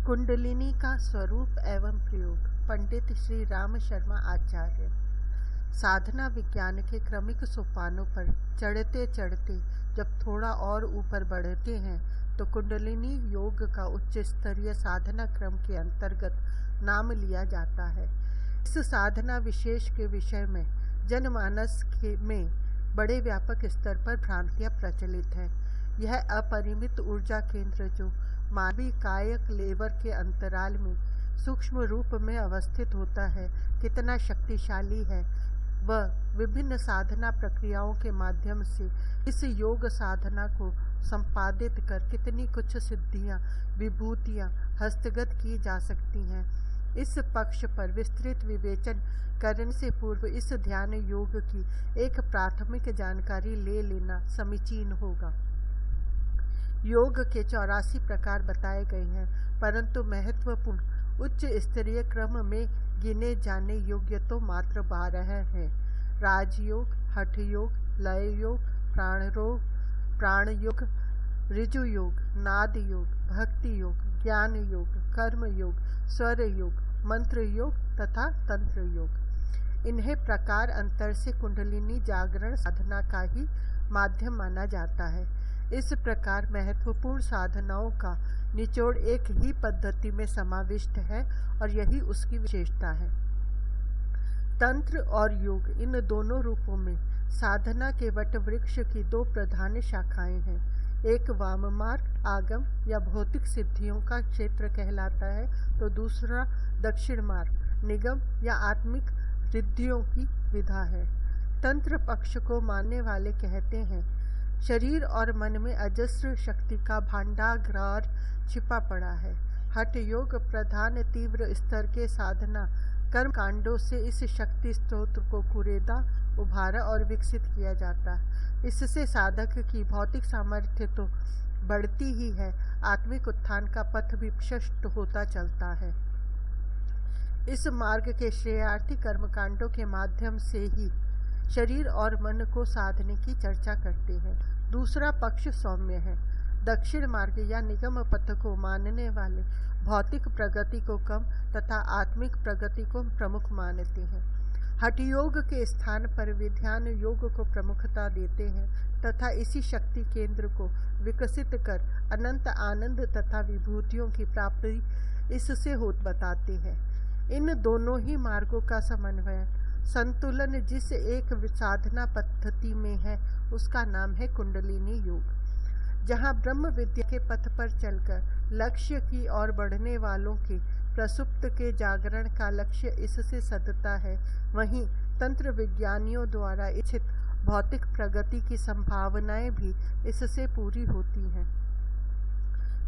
कुंडलिनी का स्वरूप एवं प्रयोग। पंडित श्री राम शर्मा आचार्य। साधना विज्ञान के क्रमिक सोपानों पर चढ़ते चढ़ते जब थोड़ा और ऊपर बढ़ते हैं तो कुंडलिनी योग का उच्च स्तरीय साधना क्रम के अंतर्गत नाम लिया जाता है। इस साधना विशेष के विषय में जनमानस में बड़े व्यापक स्तर पर भ्रांतियां प्रचलित हैं। यह अपरिमित ऊर्जा केंद्र जो मानवीय कायक लेवर के अंतराल में सूक्ष्म रूप में अवस्थित होता है कितना शक्तिशाली है। वह विभिन्न साधना प्रक्रियाओं के माध्यम से इस योग साधना को संपादित कर कितनी कुछ सिद्धियां विभूतियां हस्तगत की जा सकती हैं। इस पक्ष पर विस्तृत विवेचन करने से पूर्व इस ध्यान योग की एक प्राथमिक जानकारी ले लेना समीचीन होगा। योग के 84 प्रकार बताए गए हैं, परंतु महत्वपूर्ण उच्च स्तरीय क्रम में गिने जाने योग्य तो मात्र 12 हैं। राजयोग, हठ योग, लय योग, प्राण योग, ऋजु योग, नाद योग, भक्ति योग, ज्ञान योग, कर्म योग, स्वर योग, मंत्र योग तथा तंत्र योग। इन्हें प्रकार अंतर से कुंडलिनी जागरण साधना का ही माध्यम माना जाता है। इस प्रकार महत्वपूर्ण साधनाओं का निचोड़ एक ही पद्धति में समाविष्ट है और यही उसकी विशेषता है। तंत्र और योग इन दोनों रूपों में साधना के वट वृक्ष की 2 प्रधान शाखाएं हैं। एक वाम मार्ग आगम या भौतिक सिद्धियों का क्षेत्र कहलाता है तो दूसरा दक्षिण मार्ग निगम या आत्मिक रिद्धियों की विधा है। तंत्र पक्ष को मानने वाले कहते हैं शरीर और मन में अजस्र शक्ति का भांडागार छिपा पड़ा है। हठ योग प्रधान तीव्र स्तर के साधना कर्म कांडों से इस शक्ति स्त्रोत्र को कुरेदा उभारा और विकसित किया जाता है। इससे साधक की भौतिक सामर्थ्य तो बढ़ती ही है, आत्मिक उत्थान का पथ भी प्रशस्त होता चलता है। इस मार्ग के श्रेयार्थी कर्मकांडों के माध्यम से ही शरीर और मन को साधने की चर्चा करते हैं। दूसरा पक्ष सौम्य है। दक्षिण मार्ग या निगम पथ को मानने वाले भौतिक प्रगति को कम तथा आत्मिक प्रगति को प्रमुख मानते हैं। हठ योग के स्थान पर विध्यान योग को प्रमुखता देते हैं तथा इसी शक्ति केंद्र को विकसित कर अनंत आनंद तथा विभूतियों की प्राप्ति इससे होत बताते हैं। इन दोनों ही मार्गों का समन्वय संतुलन जिस एक साधना पद्धति में है उसका नाम है कुंडलिनी योग। जहाँ ब्रह्म विद्या के पथ पर चलकर लक्ष्य की ओर बढ़ने वालों के प्रसुप्त के जागरण का लक्ष्य इससे सदता है, वहीं तंत्र विज्ञानियों द्वारा इच्छित भौतिक प्रगति की संभावनाएं भी इससे पूरी होती हैं।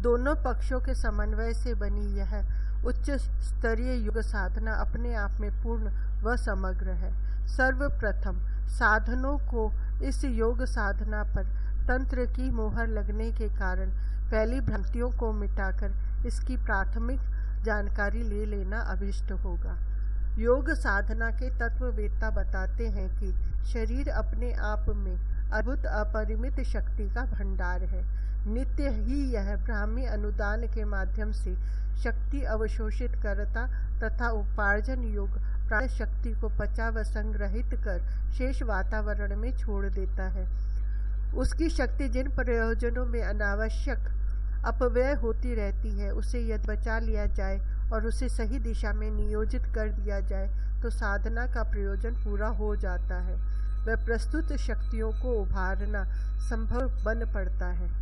दोनों पक्षों के समन्वय से बनी यह उच्च स्तरीय योग साधना अपने आप में पूर्ण व समग्र है। सर्वप्रथम साधनों को इस योग साधना पर तंत्र की मोहर लगने के कारण पहली भ्रांतियों को मिटाकर इसकी प्राथमिक जानकारी ले लेना अभिष्ट होगा। योग साधना के तत्ववेत्ता बताते हैं कि शरीर अपने आप में अद्भुत अपरिमित शक्ति का भंडार है। नित्य ही यह ब्राह्मी अनुदान के माध्यम से शक्ति अवशोषित करता तथा उपार्जन योग प्राण शक्ति को पचा व संग्रहित कर शेष वातावरण में छोड़ देता है। उसकी शक्ति जिन प्रयोजनों में अनावश्यक अपव्यय होती रहती है उसे यदि बचा लिया जाए और उसे सही दिशा में नियोजित कर दिया जाए तो साधना का प्रयोजन पूरा हो जाता है। वह प्रस्तुत शक्तियों को उभारना संभव बन पड़ता है।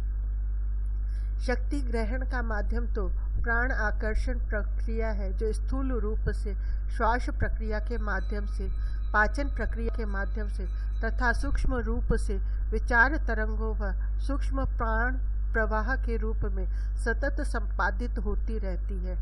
शक्ति ग्रहण का माध्यम तो प्राण आकर्षण प्रक्रिया है जो स्थूल रूप से श्वास प्रक्रिया के माध्यम से, पाचन प्रक्रिया के माध्यम से तथा सूक्ष्म रूप से विचार तरंगों व सूक्ष्म प्राण प्रवाह के रूप में सतत संपादित होती रहती है।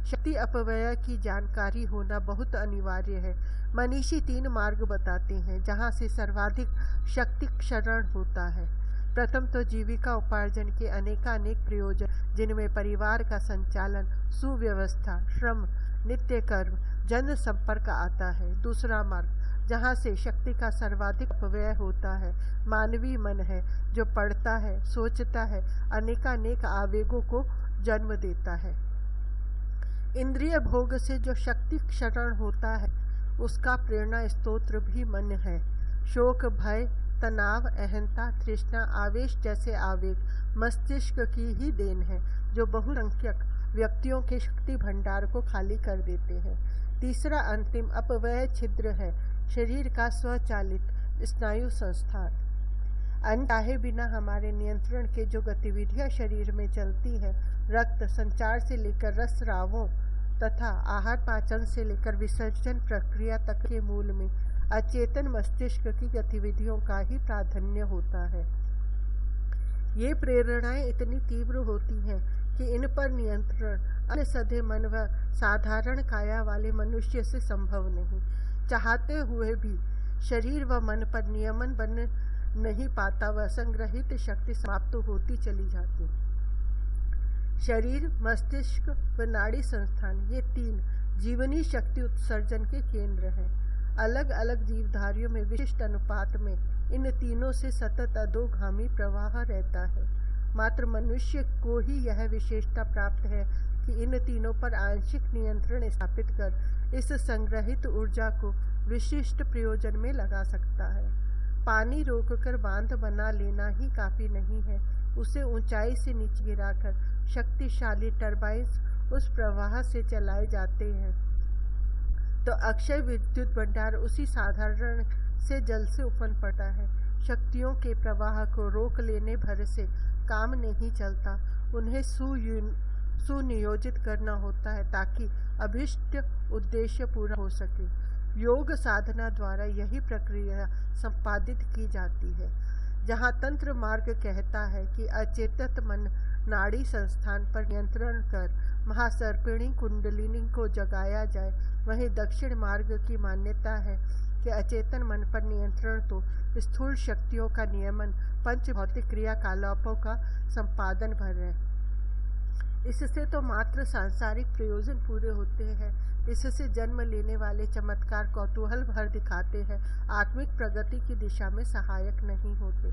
शक्ति अपव्यय की जानकारी होना बहुत अनिवार्य है। मनीषी 3 मार्ग बताते हैं जहाँ से सर्वाधिक शक्ति क्षरण होता है। प्रथम तो जीविका उपार्जन के अनेकानेक प्रयोजन जिनमें परिवार का संचालन, सुव्यवस्था, श्रम, नित्य कर्म, जन संपर्क आता है। दूसरा मार्ग जहाँ से शक्ति का सर्वाधिक अपव्यय होता है मानवीय मन है जो पढ़ता है, सोचता है, अनेकानेक आवेगों को जन्म देता है। इंद्रिय भोग से जो शक्ति क्षरण होता है उसका प्रेरणा स्तोत्र भी मन है। शोक, भय, तनाव, अहंता, तृष्णा, आवेश जैसे आवेग मस्तिष्क की ही देन है, जो बहुसंख्यक व्यक्तियों के शक्ति भंडार को खाली कर देते हैं। तीसरा अंतिम अपव्यय छिद्र है शरीर का स्वचालित स्नायु संस्थान। अन्न चाहे बिना हमारे नियंत्रण के जो गतिविधियां शरीर में चलती हैं, रक्त संचार से लेकर रस स्रावों तथा आहार पाचन से लेकर विसर्जन प्रक्रिया तक के मूल में अचेतन मस्तिष्क की गतिविधियों का ही प्राधान्य होता है। ये प्रेरणाएं इतनी तीव्र होती हैं कि इन पर नियंत्रण अन्य सधे मन व साधारण काया वाले मनुष्य से संभव नहीं। चाहते हुए भी शरीर व मन पर नियमन बन नहीं पाता व संग्रहित शक्ति समाप्त होती चली जाती। शरीर, मस्तिष्क व नाड़ी संस्थान ये तीन जीवनी शक्ति उत्सर्जन के केंद्र हैं। अलग अलग जीवधारियों में विशिष्ट अनुपात में इन तीनों से सतत अधोगामी प्रवाह रहता है। मात्र मनुष्य को ही यह विशेषता प्राप्त है कि इन तीनों पर आंशिक नियंत्रण स्थापित कर इस संग्रहित ऊर्जा को विशिष्ट प्रयोजन में लगा सकता है। पानी रोककर बांध बना लेना ही काफी नहीं है, उसे ऊंचाई से नीचे गिराकर शक्तिशाली टरबाइन्स उस प्रवाह से चलाए जाते हैं तो अक्षय विद्युत भंडार उसी साधारण से जल से उफन पड़ता है। शक्तियों के प्रवाह को रोक लेने भर से काम नहीं चलता, उन्हें सुनियोजित करना होता है ताकि अभिष्ट उद्देश्य पूरा हो सके। योग साधना द्वारा यही प्रक्रिया संपादित की जाती है। जहाँ तंत्र मार्ग कहता है कि अचेतन मन नाड़ी संस्थान पर नियंत्रण कर महासर्पिणी कुंडलिनी को जगाया जाए, वहीं दक्षिण मार्ग की मान्यता है कि अचेतन मन पर नियंत्रण तो स्थूल शक्तियों का नियमन पंच भौतिक क्रियाकलापों का संपादन भर है। इससे तो मात्र सांसारिक प्रयोजन पूरे होते हैं, इससे जन्म लेने वाले चमत्कार कौतूहल भर दिखाते हैं, आत्मिक प्रगति की दिशा में सहायक नहीं होते।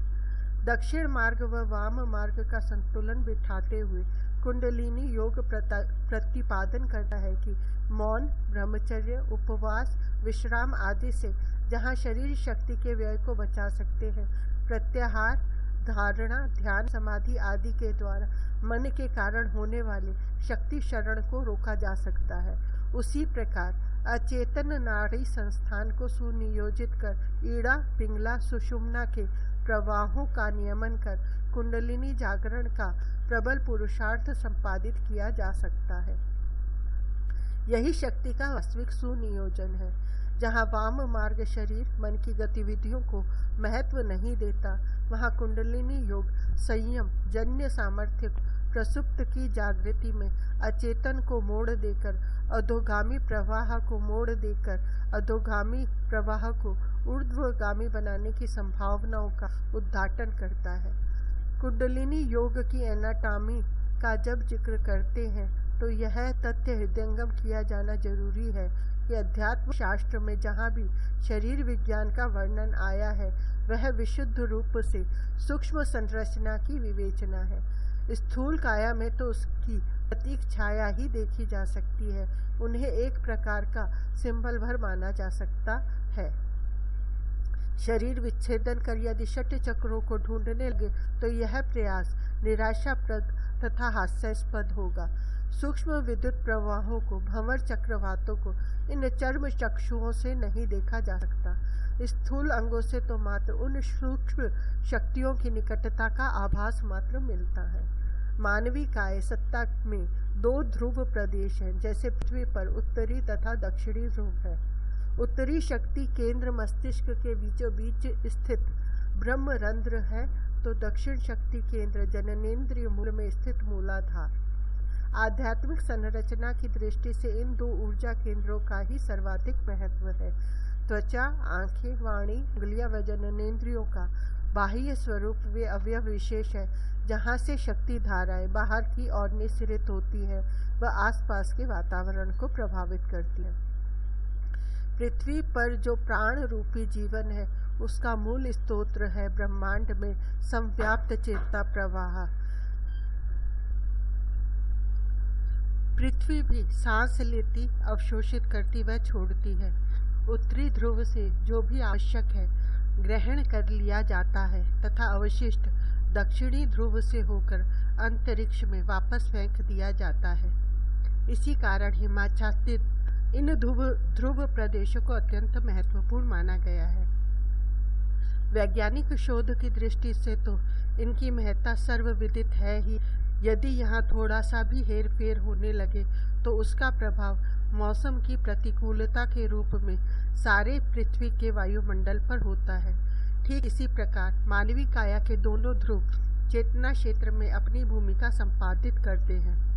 दक्षिण मार्ग व वाम मार्ग का संतुलन बिठाते हुए कुंडलिनी योग प्रतिपादन करता है कि मौन, ब्रह्मचर्य, उपवास, विश्राम आदि से जहाँ शरीर शक्ति के व्यय को बचा सकते हैं, प्रत्याहार, धारणा, ध्यान, समाधि आदि के द्वारा मन के कारण होने वाले शक्ति शरण को रोका जा सकता है। उसी प्रकार अचेतन नाड़ी संस्थान को सुनियोजित कर ईड़ा, पिंगला, सुषुम्ना के प्रवाहों का नियमन कर कुंडलिनी जागरण का प्रबल पुरुषार्थ संपादित किया जा सकता है। यही शक्ति का वास्तविक सुनियोजन है। जहाँ वाम मार्ग शरीर मन की गतिविधियों को महत्व नहीं देता, वहाँ कुंडलिनी योग संयम जन्य सामर्थ्य प्रसुप्त की जागृति में अचेतन को मोड़ देकर अधोगामी प्रवाह को मोड़ देकर अधोगामी प्रवाह को ऊर्ध्वगामी बनाने की संभावनाओं का उद्घाटन करता है। कुंडलिनी योग की एनाटॉमी का जब जिक्र करते हैं तो यह तथ्य हृदयंगम किया जाना जरूरी है कि अध्यात्म शास्त्र में जहाँ भी शरीर विज्ञान का वर्णन आया है वह विशुद्ध रूप से सूक्ष्म संरचना की विवेचना है। स्थूल काया में तो उसकी प्रतीक छाया ही देखी जा सकती है, उन्हें एक प्रकार का सिंबल भर माना जा सकता है। शरीर विच्छेदन कर यदि षट चक्रों को ढूंढने लगे तो यह प्रयास निराशाप्रद तथा हास्यास्पद होगा। सूक्ष्म विद्युत प्रवाहों को, भंवर चक्रवातों को इन चर्म चक्षुओं से नहीं देखा जा सकता। स्थूल अंगों से तो मात्र उन सूक्ष्म शक्तियों की निकटता का आभास मात्र मिलता है। मानवीय काय सत्ता में दो ध्रुव प्रदेश हैं, जैसे पृथ्वी पर उत्तरी तथा दक्षिणी ध्रुव है। उत्तरी शक्ति केंद्र मस्तिष्क के बीचों बीच स्थित ब्रह्म रंध्र है, तो दक्षिण शक्ति केंद्र जननेन्द्रिय मूल में स्थित मूलाधार। आध्यात्मिक संरचना की दृष्टि से इन दो ऊर्जा केंद्रों का ही सर्वाधिक महत्व है। त्वचा, आंखें, वाणी, उंगलियां व जननेन्द्रियों का बाह्य स्वरूप वे अवयव विशेष है जहाँ से शक्ति धाराएं बाहर की ओर निस्सरित होती है व आसपास के वातावरण को प्रभावित करती है। पृथ्वी पर जो प्राण रूपी जीवन है उसका मूल स्तोत्र है ब्रह्मांड में संव्याप्त चेतना प्रवाह। पृथ्वी भी सांस लेती, अवशोषित करती व छोड़ती है। उत्तरी ध्रुव से जो भी आवश्यक है ग्रहण कर लिया जाता है तथा अवशिष्ट दक्षिणी ध्रुव से होकर अंतरिक्ष में वापस फेंक दिया जाता है। इसी कारण हिमाच्छादित इन ध्रुव प्रदेशों को अत्यंत महत्वपूर्ण माना गया है। वैज्ञानिक शोध की दृष्टि से तो इनकी महत्ता सर्वविदित है ही। यदि यहाँ थोड़ा सा भी हेर फेर होने लगे तो उसका प्रभाव मौसम की प्रतिकूलता के रूप में सारे पृथ्वी के वायुमंडल पर होता है। ठीक इसी प्रकार मानवीय काया के दोनों ध्रुव चेतना क्षेत्र में अपनी भूमिका संपादित करते हैं।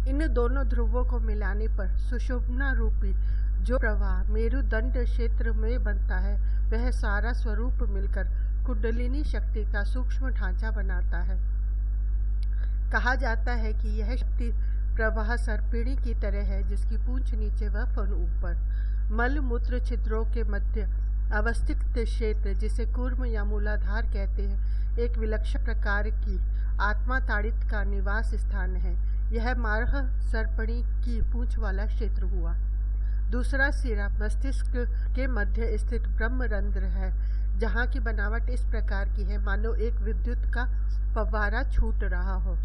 इन दोनों ध्रुवों को मिलाने पर सुषुम्ना रूपी जो प्रवाह मेरुदंड क्षेत्र में बनता है वह सारा स्वरूप मिलकर कुंडलिनी शक्ति का सूक्ष्म ढांचा बनाता है। कहा जाता है कि यह शक्ति प्रवाह सर्पिणी की तरह है, जिसकी पूंछ नीचे व फन ऊपर। मल मूत्र छिद्रों के मध्य अवस्थित क्षेत्र, जिसे कूर्म या मूलाधार कहते हैं, एक विलक्षण प्रकार की आत्मा ताड़ित का निवास स्थान है। यह मार्ह सर्पिणी की पूंछ वाला क्षेत्र हुआ। दूसरा सिरा मस्तिष्क के मध्य स्थित ब्रह्मरंध्र है, जहाँ की बनावट इस प्रकार की है मानो एक विद्युत का फव्वारा छूट रहा हो,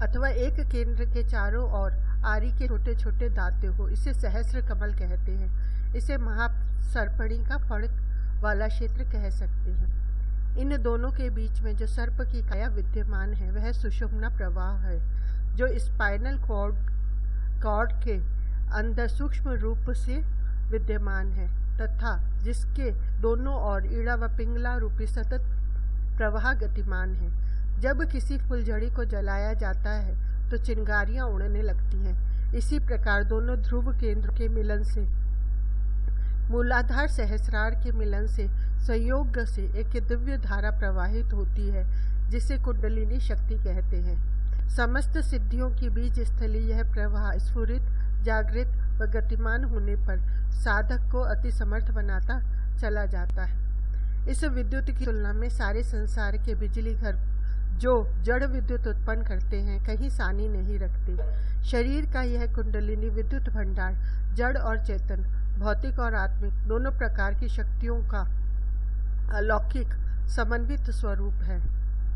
अथवा एक केंद्र के चारों ओर आरी के छोटे छोटे दांते हो। इसे सहस्र कमल कहते हैं। इसे महासर्पिणी का फणक वाला क्षेत्र कह सकते हैं। इन दोनों के बीच में जो सर्प की काया विद्यमान है वह सुषुम्ना प्रवाह है, जो स्पाइनल कॉर्ड के अंदर सूक्ष्म रूप से विद्यमान है तथा जिसके दोनों ओर ईड़ा व पिंगला रूपी सतत प्रवाह गतिमान है। जब किसी फुलझड़ी को जलाया जाता है तो चिंगारियां उड़ने लगती हैं। इसी प्रकार दोनों ध्रुव केंद्र के मिलन से, मूलाधार सहस्रार के मिलन से संयोग से एक दिव्य धारा प्रवाहित होती है, जिसे कुंडलिनी शक्ति कहते हैं। समस्त सिद्धियों की बीज स्थली यह प्रवाह स्फुरित, जागृत व गतिमान होने पर साधक को अति समर्थ बनाता चला जाता है। इस विद्युत की तुलना में सारे संसार के बिजली घर जो जड़ विद्युत उत्पन्न करते हैं कहीं सानी नहीं रखते। शरीर का यह कुंडलिनी विद्युत भंडार जड़ और चेतन, भौतिक और आत्मिक दोनों प्रकार की शक्तियों का अलौकिक समन्वित स्वरूप है।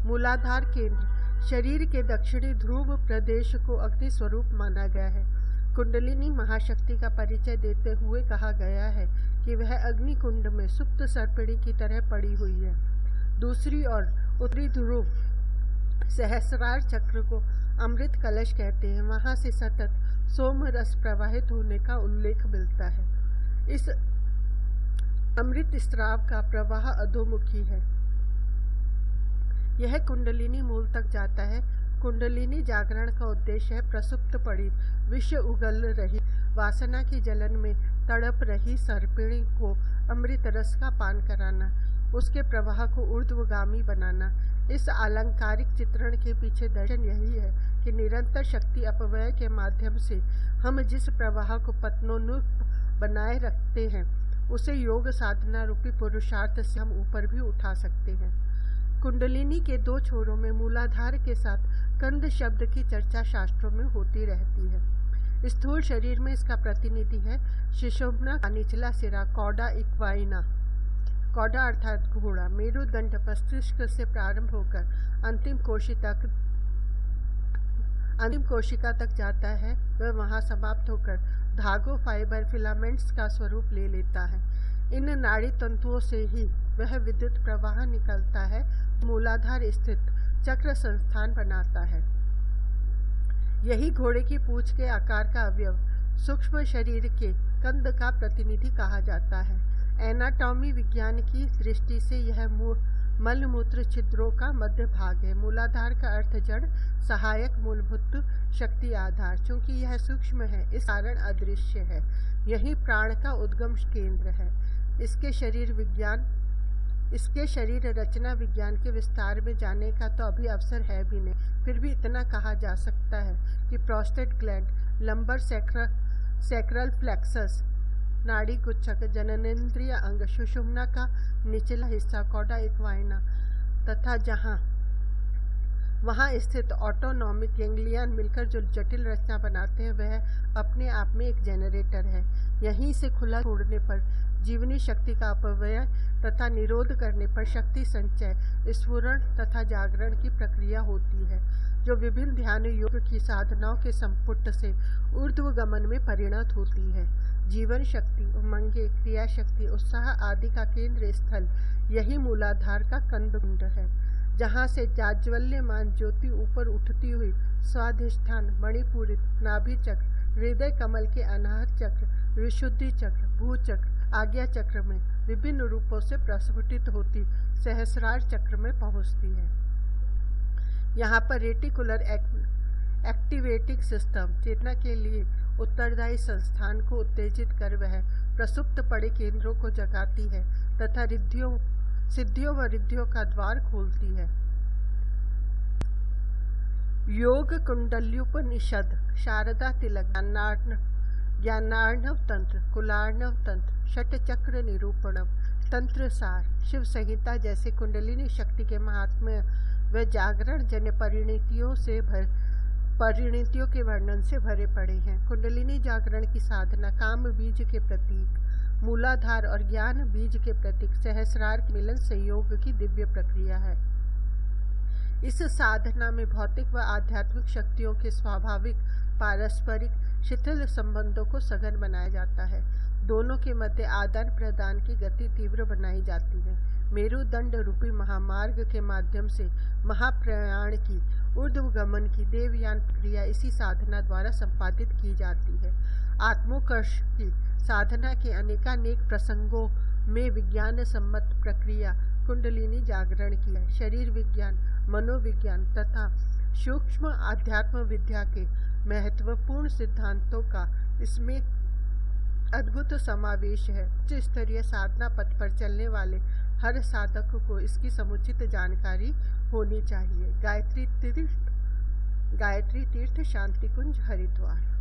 मूलाधार केंद्र शरीर के दक्षिणी ध्रुव प्रदेश को अग्नि स्वरूप माना गया है। कुंडलिनी महाशक्ति का परिचय देते हुए कहा गया है कि वह अग्नि कुंड में सुप्त सर्पिणी की तरह पड़ी हुई है। दूसरी ओर उत्तरी ध्रुव सहस्रार चक्र को अमृत कलश कहते हैं। वहां से सतत सोम रस प्रवाहित होने का उल्लेख मिलता है। इस अमृत स्राव का प्रवाह अधोमुखी है। यह कुंडलिनी मूल तक जाता है। कुंडलिनी जागरण का उद्देश्य है प्रसुप्त पड़ी, विष उगल रही, वासना की जलन में तड़प रही सर्पिणी को अमृत रस का पान कराना, उसके प्रवाह को ऊर्ध्वगामी बनाना। इस अलंकारिक चित्रण के पीछे दर्शन यही है कि निरंतर शक्ति अपव्यय के माध्यम से हम जिस प्रवाह को पतनोन्मुख बनाए रखते हैं उसे योग साधना रूपी पुरुषार्थ से हम ऊपर भी उठा सकते हैं। कुंडलिनी के दो छोरों में मूलाधार के साथ कंद शब्द की चर्चा शास्त्रों में होती रहती है। स्थूल शरीर में इसका प्रतिनिधि है सुषुम्ना का निचला सिरा कॉडा इक्वाइना। कॉडा अर्थात घोड़ा मेरुदंड मस्तिष्क से प्रारंभ होकर अंतिम कोशिका तक जाता है। वह वहां समाप्त होकर धागों, फाइबर, फिलामेंट्स का स्वरूप ले लेता है। इन नाड़ी तंतुओं से ही वह विद्युत प्रवाह निकलता है, मूलाधार स्थित चक्र संस्थान बनाता है। यही घोड़े की पूंछ के आकार का अवयव सूक्ष्म शरीर के कंद का प्रतिनिधि कहा जाता है। एनाटॉमी विज्ञान की दृष्टि से यह मल मूत्र छिद्रों का मध्य भाग है। मूलाधार का अर्थ जड़, सहायक, मूलभूत शक्ति, आधार। चूंकि यह सूक्ष्म है इस कारण अदृश्य है। यही प्राण का उद्गम केंद्र है। इसके शरीर रचना विज्ञान के विस्तार में जाने का तो अभी अवसर है भी नहीं। फिर भी इतना कहा जा सकता है कि prostate gland, lumbar sacral plexus, नाड़ी गुच्छक, जननेंद्रिय अंग, सुषुम्ना का निचला हिस्सा कॉडा इक्वाइना तथा जहाँ वहाँ स्थित ऑटोनॉमिक गैंग्लियन मिलकर जो जटिल रचना बनाते हैं वह अपने आप में एक जनरेटर है। यहीं से खुला छोड़ने पर जीवनी शक्ति का अपव्यय तथा निरोध करने पर शक्ति संचय, स्फुरण तथा जागरण की प्रक्रिया होती है, जो विभिन्न ध्यान योग की साधनाओं के संपुट से ऊर्ध्व गमन में परिणत होती है। जीवन शक्ति, उमंगे, क्रिया शक्ति, उत्साह आदि का केंद्र स्थल यही मूलाधार का कंदकुंड है, जहाँ से जाज्वल्यमान ज्योति ऊपर उठती हुई स्वाधिष्ठान, मणिपुरी, नाभि चक्र, हृदय कमल के अनाहत चक्र, विशुद्धि चक्र, भूचक्र, आज्ञा चक्र में विभिन्न रूपों से प्रस्फुटित होती सहस्रार चक्र में पहुँचती है। यहाँ पर रेटिकुलर एक्टिवेटिंग सिस्टम चेतना के लिए उत्तरदायी संस्थान को उत्तेजित कर वह प्रसुप्त पड़े केंद्रों को जगाती है तथा सिद्धियों व रिद्धियों का द्वार खोलती है। योग कुंडल्युपनिषद, शारदा तिलक, ज्ञानार्णव तंत्र, कुलार्णव तंत्र, षटचक्र निरूपणम, तंत्र सार, शिव संहिता जैसे कुंडलिनी शक्ति के महात्म्य व जागरण जन्य परिणतियों के वर्णन से भरे पड़े हैं। कुंडलिनी जागरण की साधना काम बीज के प्रतीक, मूलाधार और ज्ञान बीज के प्रतीक सहस्रार के मिलन संयोग की दिव्य प्रक्रिया है। इस साधना में भौतिक व आध्यात्मिक शक्तियों के स्वाभाविक पारस्परिक शिथिल संबंधों को सघन बनाया जाता है। दोनों के मध्य आदान प्रदान की गति तीव्र बनाई जाती है। मेरुदंड रूपी महामार्ग के माध्यम से महाप्रयाण की ऊर्ध्व गमन की देवयान प्रक्रिया इसी साधना द्वारा संपादित की जाती है। आत्मोत्कर्ष की साधना के अनेकानेक प्रसंगों में विज्ञान सम्मत प्रक्रिया कुंडलिनी जागरण की है। शरीर विज्ञान, मनोविज्ञान तथा सूक्ष्म आध्यात्म विद्या के महत्वपूर्ण सिद्धांतों का इसमें अद्भुत समावेश है। उच्च स्तरीय साधना पथ पर चलने वाले हर साधक को इसकी समुचित जानकारी होनी चाहिए। गायत्री तीर्थ शांति कुंज, हरिद्वार।